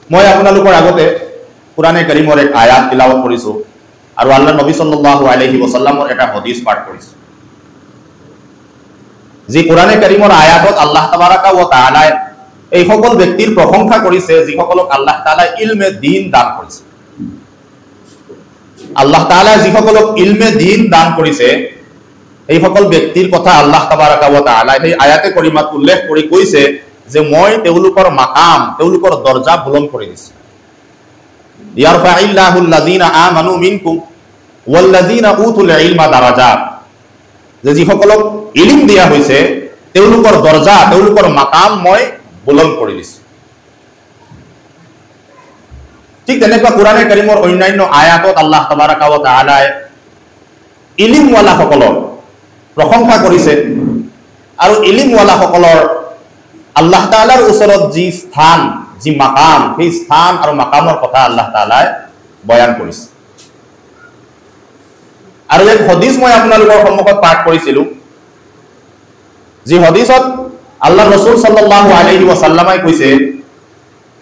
মই আপোনালোকৰ আগতে কুৰানে কাৰিমৰ এক আয়াত তিলাৱত কৰিছো আৰু আল্লাহ নবী সাল্লাল্লাহু আলাইহি ওয়াসাল্লামৰ এটা হাদিস পাঠ কৰিছো যি কুৰানে কাৰিমৰ আয়াতত আল্লাহ তাবাৰাকা ওয়া তাআলা এই সকল ব্যক্তিৰ প্ৰশংসা কৰিছে যিসকলক আল্লাহ তাআলা ইলমে দ্বীন দান কৰিছে আল্লাহ তাআলা যিসকলক ইলমে দ্বীন দান কৰিছে এই সকল ব্যক্তিৰ কথা আল্লাহ তাবাৰাকা ওয়া তাআলা এই আয়াতে কৰিমাত উল্লেখ কৰি কৈছে যে মই তেওঁলোকৰ মাকাম তেওঁলোকৰ দৰজা বুলন্দ কৰি দিছো ইয়াৰফাইল্লাহু আল্লাযীনা আমানু মিনকুম ওয়াল্লাযীনা উতুল ইলমা দাৰাজাত যে যিসকলক ইলম দিয়া হৈছে তেওঁলোকৰ দৰজা তেওঁলোকৰ মাকাম মই বুলন্দ কৰি দিছো ঠিক তেনেকুৱা কুৰানে কাৰিমৰ অন্যান্য আয়াতত আল্লাহ তাবাৰাকা ওয়া তাআলা ইলম ওয়ালা সকলৰ প্ৰশংসা কৰিছে আৰু ইলম ওয়ালা সকলৰ আল্লাহ তাআলাৰ ওচৰত যি স্থান যি মাকাম সেই স্থান আৰু মাকামৰ কথা আল্লাহ তাআলাই বয়ান কৰিছে আৰু এক হাদিস মই আপোনালোকৰ সন্মুখত পাঠ কৰিছিলো যি হাদিসত আল্লাহ ৰাসূল সাল্লাল্লাহু আলাইহি ওয়াসাল্লামই কৈছে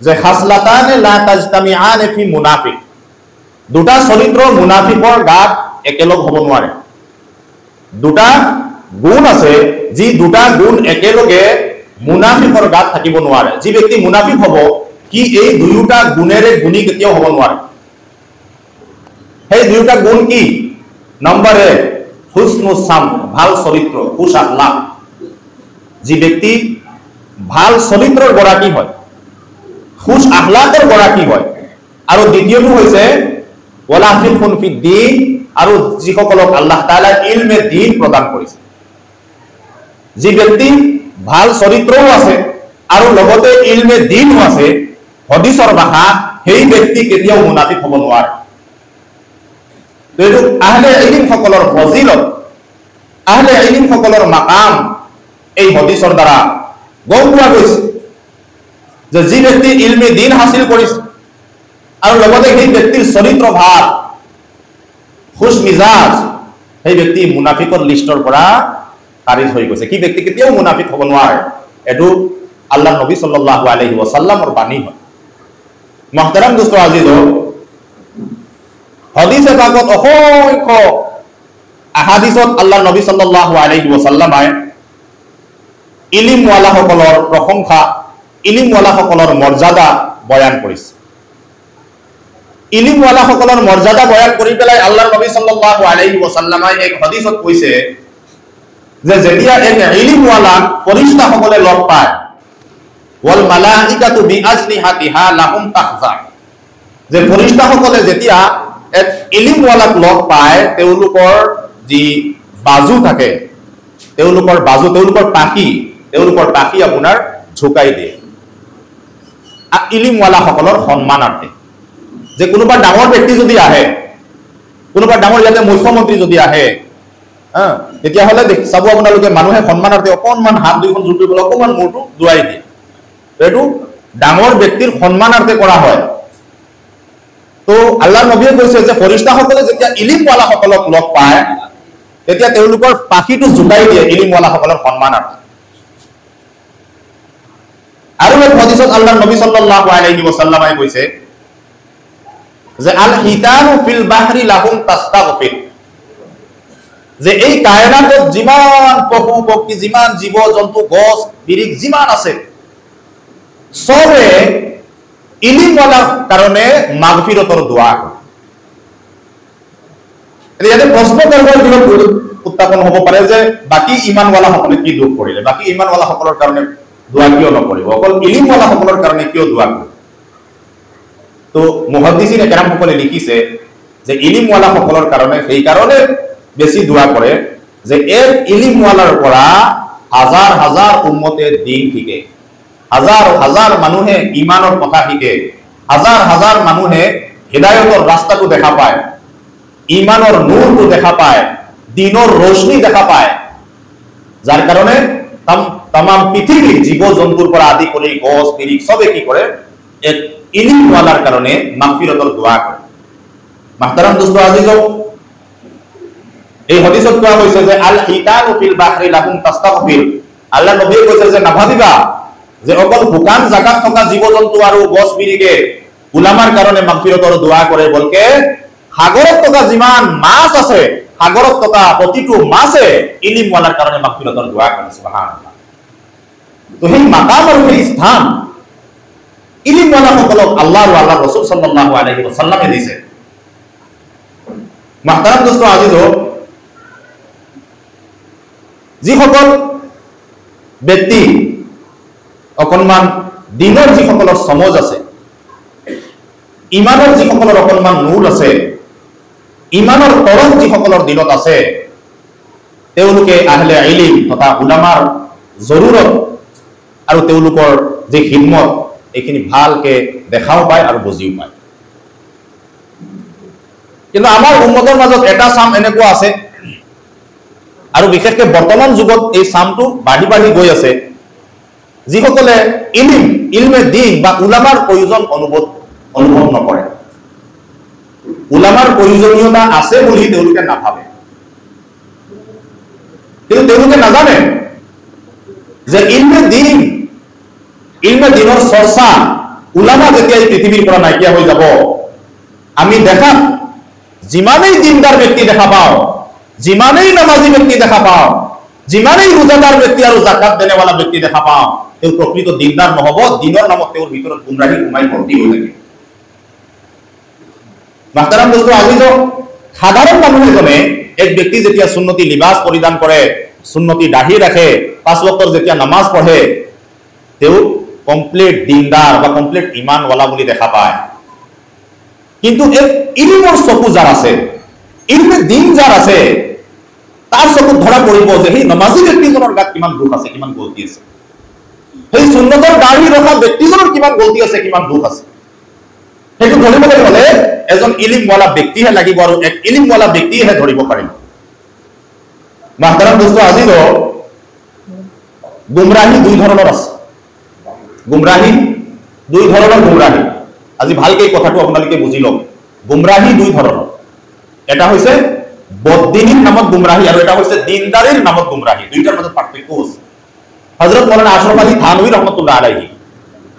যে খাসলাতান লা তাজতামিআন ফি মুনাফিক দুটা চৰিত্ৰ মুনাফিকৰ গাত একেলগ হ'ব নোৱাৰে দুটা গুণ আছে যি দুটা গুণ একেলগে মুনাফিকৰ গাত থাকিব নোৱাৰে যি ব্যক্তি মুনাফিক হ'ব কি এই দুয়োটা গুণেৰে গুণী কেতিয়াও হ'ব নোৱাৰে সেই দুয়োটা গুণ কি নম্বৰ 1 হুসনুস সাম ভাল চৰিত্ৰ খুশ আখলাক যি ব্যক্তি ভাল চৰিত্ৰৰ গৰাকী হয় খুশ আখলাকৰ গৰাকী হয় আৰু দ্বিতীয়টো হৈছে ওয়ালা ফিকুন ফিদ্দিন আৰু যিসকলক আল্লাহ তাআলা ইলমে দ্বীন প্ৰদান কৰিছে যি ব্যক্তি ভাল চৰিত্ৰও আছে আৰু লগতে ইলমে দ্বীনও আছে হাদিসৰ ভাষা সেই ব্যক্তি কেতিয়াও মুনাফিক হ'ব নোৱাৰে তেৰু আহলে ইলম সকলৰ ফজিলত আহলে ইলম সকলৰ মাকাম এই হাদিসৰ দ্বাৰা গম পোৱা গৈছে যে যি ব্যক্তি ইলমে দ্বীন হাসিল কৰিছে আৰু লগতে সেই ব্যক্তিৰ চৰিত্ৰ ভাল খুশ মিজাজ সেই ব্যক্তি মুনাফিকৰ লিষ্টৰ পৰা খাৰিজ হৈ গৈছে কি ব্যক্তি কেতিয়াও মুনাফিক হ'ব নোৱাৰে এটো আল্লাহ নবী সাল্লাল্লাহু আলাইহি ওয়াসাল্লামৰ বাণী হয় মুহতাৰাম দোস্ত আজিজ হাদিসে পাকত অসংখ্য আহাদিসত আল্লাহ নবী সাল্লাল্লাহু আলাইহি ওয়াসাল্লামই ইলম ওয়ালা সকলৰ প্ৰশংসা ইলম ওয়ালা সকলৰ মৰ্যাদা বয়ান কৰিছে ইলম ওয়ালা সকলৰ মৰ্যাদা বয়ান কৰি পেলাই আল্লাহ নবী সাল্লাল্লাহু আলাইহি ওয়াসাল্লামই এক হাদিসত কৈছে যে যেতিয়া এক ইলম ওয়ালা ফৰিস্তা সকলে লগ পায় ওয়াল মালাইকাতু বিআজনিহাতিহা লাহুম তাহজা যে ফৰিস্তা সকলে যেতিয়া এক ইলম ওয়ালাক লগ পায় তেওঁলোকৰ যি বাজু থাকে তেওঁলোকৰ বাজু তেওঁলোকৰ পাখি আপোনাৰ ঝুকাই দিয়ে ইলম ওয়ালা সকলৰ সন্মানাৰ্থে যে কোনোবা ডাঙৰ ব্যক্তি যদি আহে কোনোবা ডাঙৰ ইয়াতে মুখ্যমন্ত্ৰী যদি আহে তেতিয়াহ'লে চাব আপোনালোকে মানুহে সন্মানাৰ্থে অকণমান হাত দুইখন জুটি পেলাই অকণমান মূৰটো দুৱাই দিয়ে এইটো ডাঙৰ ব্যক্তিৰ সন্মানাৰ্থে কৰা হয় তো আল্লাহ নবীয়ে কৈছে যে ফৰিস্তাসকলে যেতিয়া ইলম ওয়ালা সকলক লগ পায় তেতিয়া তেওঁলোকৰ পাখিটো জুকাই দিয়ে ইলম ওয়ালা সকলৰ সন্মানাৰ্থে আৰু এক হাদিসত আল্লাহ নবী সাল্লাল্লাহু আলাইহি ওয়াসাল্লামই কৈছে যে আল হিতানু ফিল বাহরি লাহুম তাস্তাগফির যে এই কায়নাতত যিমান পশু পক্ষী যিমান জীৱ জন্তু গছ বিৰিখ যিমান আছে সবে ইলম ওয়ালাৰ কাৰণে মাগফিৰতৰ দোয়া কৰে ইয়াতে প্ৰশ্ন কৰিবৰ বিৰত উত্থাপন হ'ব পাৰে যে বাকি ইমান ওয়ালা সকলে কি দুখ কৰিলে বাকি ইমান ওয়ালা সকলৰ কাৰণে দোয়া কিয় নকৰিব অকল ইলম ওয়ালা সকলৰ কাৰণে কিয় দোয়া কৰিব তো মুহাদ্দিসিন একৰাম সকলে লিখিছে যে ইলম ওয়ালা সকলৰ কাৰণে সেই কাৰণে বেছি দোয়া কৰে যে এৰ ইলম ওয়ালাৰ পৰা হাজাৰ হাজাৰ উম্মতে দ্বীন শিকে হাজাৰ হাজাৰ মানুহে ঈমানৰ কথা শিকে হাজাৰ হাজাৰ মানুহে হিদায়াতৰ ৰাস্তাটো দেখা পায় ঈমানৰ নূৰটো দেখা পায় দ্বীনৰ रोशनी দেখা পায় যাৰ কাৰণে तमाम পৃথিৱীৰ জীৱ জন্তুৰ পৰা আদি কৰি গছ বিৰিখ সবে কি কৰে এক ইলম ওয়ালাৰ কাৰণে মাগফিৰতৰ দোয়া কৰে মুহতাৰাম দোস্ত আজিজ এই হাদিসত কোৱা হৈছে যে আল হিতানু ফিল বাহরি লাহুম তাস্তাগফির আল্লাহ নবী কৈছে যে নাভাবিবা যে অকল শুকান জাগাত থকা জীৱ-জন্তু আৰু গছ বিৰিগে উলামাৰ কাৰণে মাগফিৰতৰ দোয়া কৰে বলকে সাগৰত থকা যিমান মাছ আছে সাগৰত থকা প্ৰতিটো মাছে ইলিমৱালাৰ কাৰণে মাগফিৰতৰ দোয়া কৰে সুবহানাল্লাহ। তো সেই মাকাম আৰু সেই স্থান ইলিমৱালাসকলক আল্লাহ আৰু আল্লাহৰ ৰাসূল সাল্লাল্লাহু আলাইহি ওয়াসাল্লামে দিছে। মাহতাৰাম দোস্ত আজিজ, যিসকল ব্যক্তি অকণমান দিনৰ যিসকলৰ সমজ আছে, ইমানৰ যিসকলৰ অকণমান নূৰ আছে, ইমানৰ তৰং যিসকলৰ দিনত আছে, তেওঁলোকে আহলে ইলম তথা উলামাৰ জৰুৰত আৰু তেওঁলোকৰ যে খিদমত এইখিনি ভালকে দেখাও পায় আৰু বুজিও পায়। কিন্তু আমাৰ উম্মতৰ মাজত এটা চাম এনেকুৱা আছে, আৰু বিশেষকৈ বৰ্তমান যুগত এই চামটো বাঢ়ি বাঢ়ি গৈ আছে, যিসকলে ইলমে দ্বীন বা উলামাৰ প্ৰয়োজন অনুভৱ নকৰে, উলামাৰ প্ৰয়োজনীয়তা আছে বুলি তেওঁলোকে নাভাবে। কিন্তু তেওঁলোকে নাজানে যে ইলমে দ্বীনৰ চৰ্চা উলামা যেতিয়া এই পৃথিৱীৰ পৰা নাইকিয়া হৈ যাব, আমি দেখাত যিমানেই দিনদাৰ ব্যক্তি দেখা পাওঁ, যিমানেই নামাজি ব্যক্তি দেখা পাওঁ, যিমানেই ৰোজাদাৰ ব্যক্তি আৰু জাকাত দেনেৱালা ব্যক্তি দেখা পাওঁ, তেওঁ প্ৰকৃত দিনদাৰ নহব, দিনৰ নামত তেওঁৰ ভিতৰত গুমৰাহী সোমাই ভৰ্তি হৈ থাকে। মাহতাৰাম দোস্ত আজিজ, সাধাৰণ মানুহ এজনে এক ব্যক্তি যেতিয়া সুন্নতি লিবাস পৰিধান কৰে, সুন্নতি দাঢ়ি ৰাখে, 5 ওয়াক্তৰ যেতিয়া নামাজ পঢ়ে, তেওঁ কমপ্লিট দিনদাৰ বা কমপ্লিট ইমানৱালা বুলি দেখা পায়। কিন্তু এক ইলমৰ চকু যাৰ আছে, ইলমে দ্বীন যাৰ আছে, তাৰ চকুত ধৰা পৰিব যে সেই নমাজী ব্যক্তিজনৰ গাত কিমান দুখ আছে, কিমান গলতি আছে, সেই সুন্নতৰ দাঢ়ি ৰখা ব্যক্তিজনৰ কিমান গলতি আছে, কিমান দুখ আছে। সেইটো ধৰিবলৈ হলে এজন ইলিমৱালা ব্যক্তিহে লাগিব, আৰু এক ইলিমৱালা ব্যক্তিহে ধৰিব পাৰিব। মাহতাৰাম দোস্ত আজিজ, গুমৰাহী 2 ধৰণৰ আছে। গুমৰাহী 2 ধৰণৰ গুমৰাহী। আজি ভালকে কথাটো আপোনালোকে বুজি লওক। গুমৰাহী 2 ধৰণৰ, এটা হৈছে বদদিনীৰ নামত গুমৰাহী আৰু এটা হৈছে দিনদাৰীৰ নামত গুমৰাহী। দুইটাৰ মাজত পাৰ্থক্য আছে। হযৰত মাওলানা আশৰাফ আলী থানভী ৰাহমাতুল্লাহ আলাইহি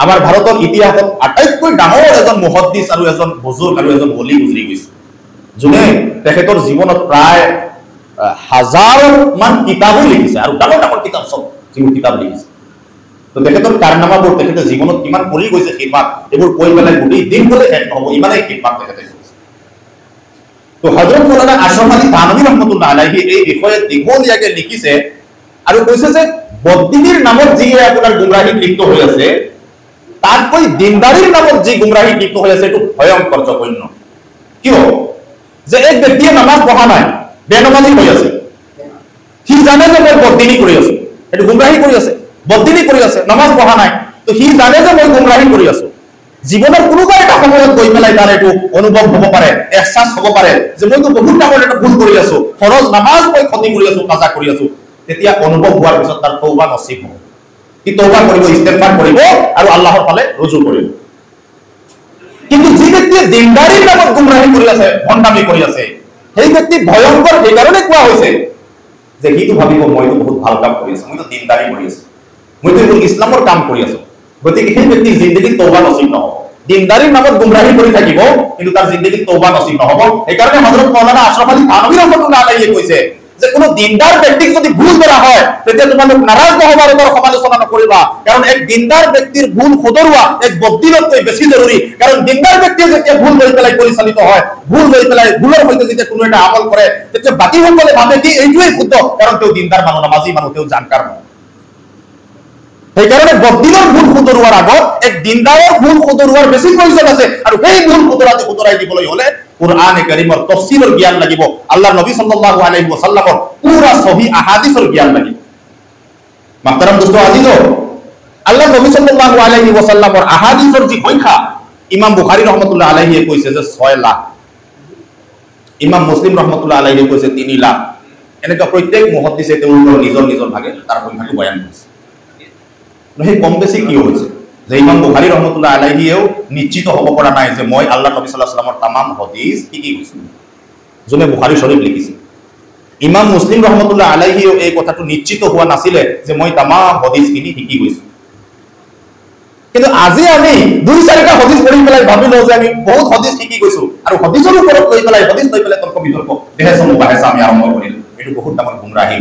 আমাৰ ভাৰতৰ ইতিহাসত আটাইতকৈ ডাঙৰ এজন মুহাদ্দিছ আৰু এজন বুজুৰ্গ আৰু এজন ওলি গুজৰি গৈছে, যোনে তেখেতৰ জীৱনত প্ৰায় 1000 মান কিতাপো লিখিছে আৰু ডাঙৰ ডাঙৰ কিতাপ সব যিবোৰ কিতাপ লিখিছে। তো তেখেতৰ কাৰনামাবোৰ, তেখেতে জীৱনত কিমান কৰি গৈছে খিদমত, এইবোৰ কৈ পেলাই গোটেই দিন গলে শেষ নহব, ইমানেই খিদমত তেখেতে কৰিছে। তো হযৰত মাওলানা আশৰাফ আলী থানভী ৰাহমাতুল্লাহ আলাইহি এই বিষয়ে দীঘলীয়াকে লিখিছে আৰু কৈছে যে বদদিনীৰ নামত যি আপোনাৰ গুমৰাহীত লিপ্ত হৈ আছে, তাতকৈ দিনদাৰীৰ নামত যি গুমৰাহীত লিপ্ত হৈ আছে এইটো ভয়ংকৰ জঘন্য। কিয়? যে এক ব্যক্তিয়ে নামাজ পঢ়া নাই, বেনমাজি হৈ আছে, সি জানে যে মই বদদিনী কৰি আছো, এইটো গুমৰাহী কৰি আছে, বদদিনী কৰি আছে, নামাজ পঢ়া নাই, তো সি জানে যে মই গুমৰাহী কৰি আছো। জীৱনৰ কোনোবা এটা সময়ত গৈ পেলাই তাৰ এইটো অনুভৱ হ'ব পাৰে, এহসাস হ'ব পাৰে যে মইতো বহুত ডাঙৰ এটা ভুল কৰি আছো, ফৰজ নামাজ মই ক্ষতি কৰি আছো, কাজা কৰি আছো। তেতিয়া অনুভৱ হোৱাৰ পিছত তাৰ তওবা নসিব হ'ব, কি তওবা কৰিব, ইস্তেগফাৰ কৰিব আৰু আল্লাহৰ ফালে ৰুজু কৰিব। কিন্তু যি ব্যক্তিয়ে দিনদাৰীৰ নামত গুমৰাহী কৰি আছে, ভণ্ডামি কৰি আছে, সেই ব্যক্তি ভয়ংকৰ সেইকাৰণে কোৱা হৈছে যে সিটো ভাবিব মইতো বহুত ভাল কাম কৰি আছো, মইতো দিনদাৰী কৰি আছো, মইতো এইবোৰ ইছলামৰ কাম কৰি আছো। গতিকে সেই ব্যক্তিৰ জিন্দগীত তওবা নসিব নহব, দিনদাৰীৰ নামত গুমৰাহী কৰি থাকিব, কিন্তু তাৰ জিন্দগীত তওবা নসিব নহব। সেইকাৰণে হযরত মাওলানা আশরাফ আলী থানভী রাহমাতুল্লাহ আলাইহি কৈছে যে কোনো দিনদার ব্যক্তিক যদি ভুল ধরা হয়, তেতিয়া তোমালোক নারাজ নহবা আৰু তাৰ সমালোচনা নকৰিবা, কাৰণ এক দিনদাৰ ব্যক্তিৰ ভুল শুধৰোৱা এক বদদিনতকৈ বেছি জৰুৰী। কাৰণ দিনদাৰ ব্যক্তিয়ে যেতিয়া ভুল লৈ পেলাই পৰিচালিত হয়, ভুল লৈ পেলাই ভুলৰ সৈতে যেতিয়া কোনো এটা আমল কৰে, তেতিয়া বাকীসকলে ভাবে কি এইটোৱেই শুদ্ধ, কাৰণ তেওঁ দিনদাৰ মানুহ, নামাজি মানুহ, তেওঁ জানকাৰ মানুহ। সেইকাৰণে বদদিনৰ ভুল শুধৰোৱাৰ আগত এক দিনদাৰৰ ভুল শুধৰোৱাৰ বেছি প্ৰয়োজন আছে, আৰু সেই ভুল শুধৰাই দিবলৈ হলে কুৰআনে কাৰীমৰ তাফসীৰৰ জ্ঞান লাগিব, আল্লাহৰ নবী সাল্লাল্লাহু আলাইহি ওয়াসাল্লামৰ পুৰা সহিহ আহাদিসৰ জ্ঞান লাগিব। মাহতাৰাম দোস্ত আজিজ, আল্লাহৰ নবী সাল্লাল্লাহু আলাইহি ওয়াসাল্লামৰ আহাদিসৰ যি সংখ্যা, ইমাম বুখারী রাহমাতুল্লাহ আলাইহি কৈছে যে 6 লাখ, ইমাম মুসলিম রাহমাতুল্লাহ আলাইহি কৈছে 3 লাখ। এনেকা প্ৰত্যেক মুহাদ্দিছে তেওঁলোকৰ নিজৰ নিজৰ ভাগে তাৰ সংখ্যাটো বয়ান কৰিছে। সেই কম বেছি কি হৈছে যে ইমাম বুখাৰী ৰহমতুল্লাহ আলাইহিও নিশ্চিত হব পৰা নাই যে মই আল্লাহ নবী সাল্লাল্লাহু আলাইহি ওয়াসাল্লামৰ তামাম হাদিস কি কৈছো, যোনে বুখাৰী শৰীফ লিখিছে। ইমাম মুসলিম ৰহমতুল্লাহ আলাইহিও এই কথাটো নিশ্চিত হোৱা নাছিলে যে মই তামাম হাদিসখিনি শিকি গৈছো। কিন্তু আজি আমি দুই চাৰিটা হদিছ পঢ়ি পেলাই ভাবি লওঁ যে আমি বহুত হদিছ শিকি গৈছো আৰু হদিছৰ ওপৰত লৈ পেলাই তৰ্ক বিতৰ্ক দেহেছ মুবাহেছা আমি আৰম্ভ কৰিলো। এইটো বহুত ডাঙৰ গুমৰাহী।